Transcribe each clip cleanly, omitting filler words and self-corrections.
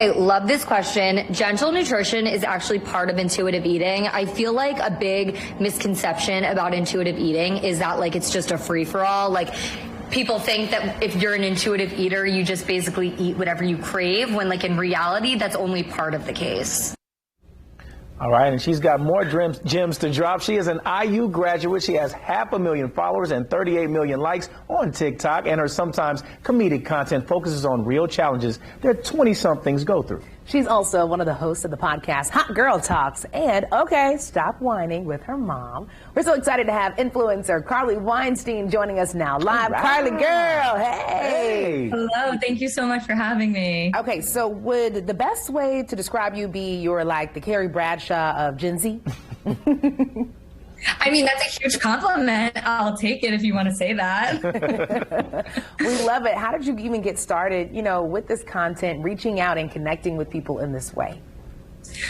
Love this question. Gentle nutrition is actually part of intuitive eating. I feel like a big misconception about intuitive eating is that like it's just a free-for-all. Like people think that if you're an intuitive eater, you just basically eat whatever you crave, when like in reality, that's only part of the case. All right, and she's got more gems to drop. She is an IU graduate. She has 500,000 followers and 38 million likes on TikTok, and her sometimes comedic content focuses on real challenges that 20-somethings go through. She's also one of the hosts of the podcast Hot Girl Talks and Okay, Stop Whining with her mom. We're so excited to have influencer Carly Weinstein joining us now live. Right. Carly girl, hey. Hello, thank you so much for having me. Okay, so would the best way to describe you be you're like the Carrie Bradshaw of Gen Z? I mean, that's a huge compliment. I'll take it if you want to say that. We love it. How did you even get started, with this content, reaching out and connecting with people in this way?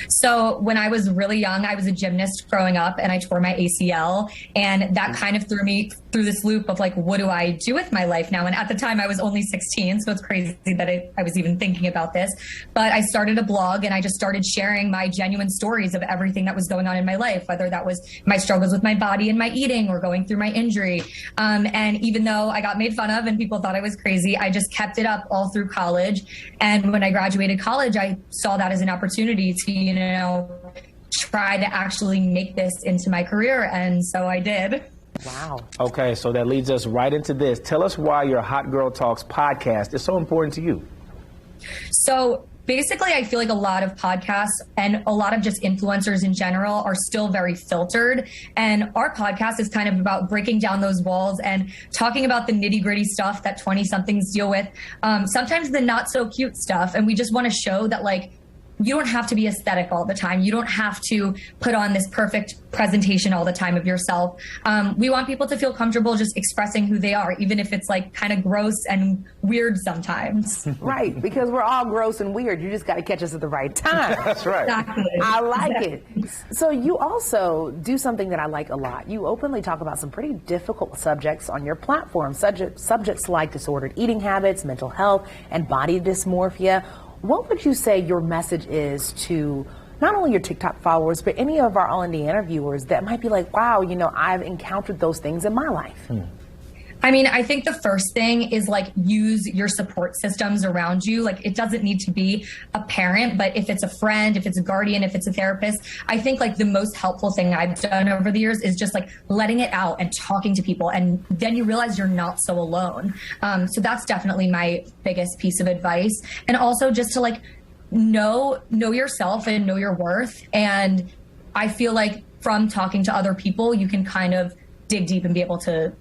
So when I was really young, I was a gymnast growing up and I tore my ACL, and that kind of threw me through this loop of like, what do I do with my life now? And at the time I was only 16, so it's crazy that I was even thinking about this. But I started a blog and I just started sharing my genuine stories of everything that was going on in my life, whether that was my struggles with my body and my eating or going through my injury. And even though I got made fun of and people thought I was crazy, I just kept it up all through college. And when I graduated college, I saw that as an opportunity to, try to actually make this into my career. And so I did. Wow. Okay, so that leads us right into this. Tell us why your Hot Girl Talks podcast is so important to you. So basically, I feel like a lot of podcasts and a lot of just influencers in general are still very filtered. And our podcast is kind of about breaking down those walls and talking about the nitty gritty stuff that 20-somethings deal with. Sometimes the not so cute stuff. And we just want to show that like, you don't have to be aesthetic all the time. You don't have to put on this perfect presentation all the time of yourself. We want people to feel comfortable just expressing who they are, even if it's like kind of gross and weird sometimes. Right, because we're all gross and weird. You just got to catch us at the right time. That's right. Exactly. I like it. So you also do something that I like a lot. You openly talk about some pretty difficult subjects on your platform, subjects like disordered eating habits, mental health, and body dysmorphia. What would you say your message is to not only your TikTok followers, but any of our All-Indie interviewers that might be like, wow, I've encountered those things in my life? I mean, I think the first thing is like use your support systems around you. Like it doesn't need to be a parent, but if it's a friend, if it's a guardian, if it's a therapist, I think like the most helpful thing I've done over the years is just like letting it out and talking to people. And then you realize you're not so alone. So that's definitely my biggest piece of advice. And also just to like know yourself and know your worth. And I feel like from talking to other people, you can kind of dig deep and be able to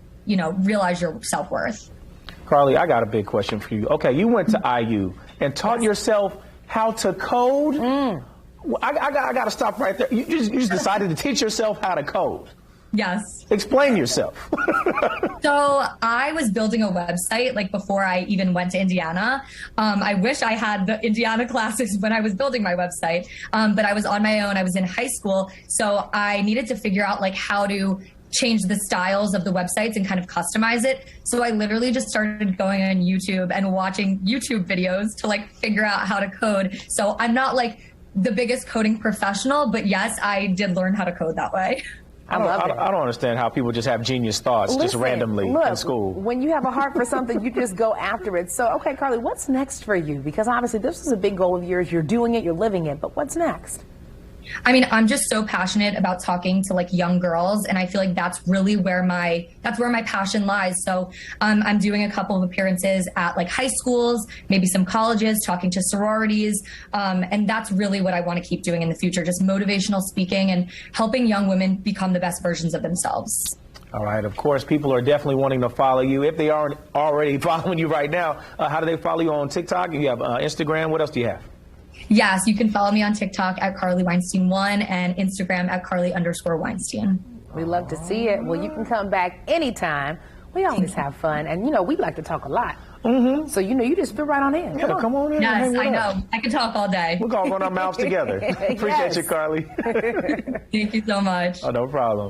realize your self-worth. Carly, I got a big question for you. Okay, you went to IU and taught yourself how to code. I got to stop right there. You just decided to teach yourself how to code. Yes. Explain yourself. So I was building a website like before I even went to Indiana. I wish I had the Indiana classes when I was building my website, but I was on my own. I was in high school, so I needed to figure out like how to change the styles of the websites and kind of customize it. So I literally just started going on YouTube and watching YouTube videos to like figure out how to code. So I'm not like the biggest coding professional, but yes, I did learn how to code that way. I don't understand how people just have genius thoughts just randomly in school. When you have a heart for something, you just go after it. So, okay, Carly, what's next for you? Because obviously this is a big goal of yours. You're doing it, you're living it, but what's next? I mean, I'm just so passionate about talking to like young girls, and I feel like that's really where my passion lies. So I'm doing a couple of appearances at like high schools, maybe some colleges, talking to sororities, and that's really what I want to keep doing in the future, just motivational speaking and helping young women become the best versions of themselves. All right. Of course, people are definitely wanting to follow you. If they aren't already following you right now, how do they follow you on TikTok? You have Instagram. What else do you have? Yes, you can follow me on TikTok at Carly Weinstein 1 and Instagram at Carly_Weinstein. We love to see it. Well, you can come back anytime. We always have fun. And, we like to talk a lot. So, you just fit right on in. Come on in. Yes, I know. I can talk all day. We're going to run our mouths together. Appreciate you, Carly. Thank you so much. Oh, no problem.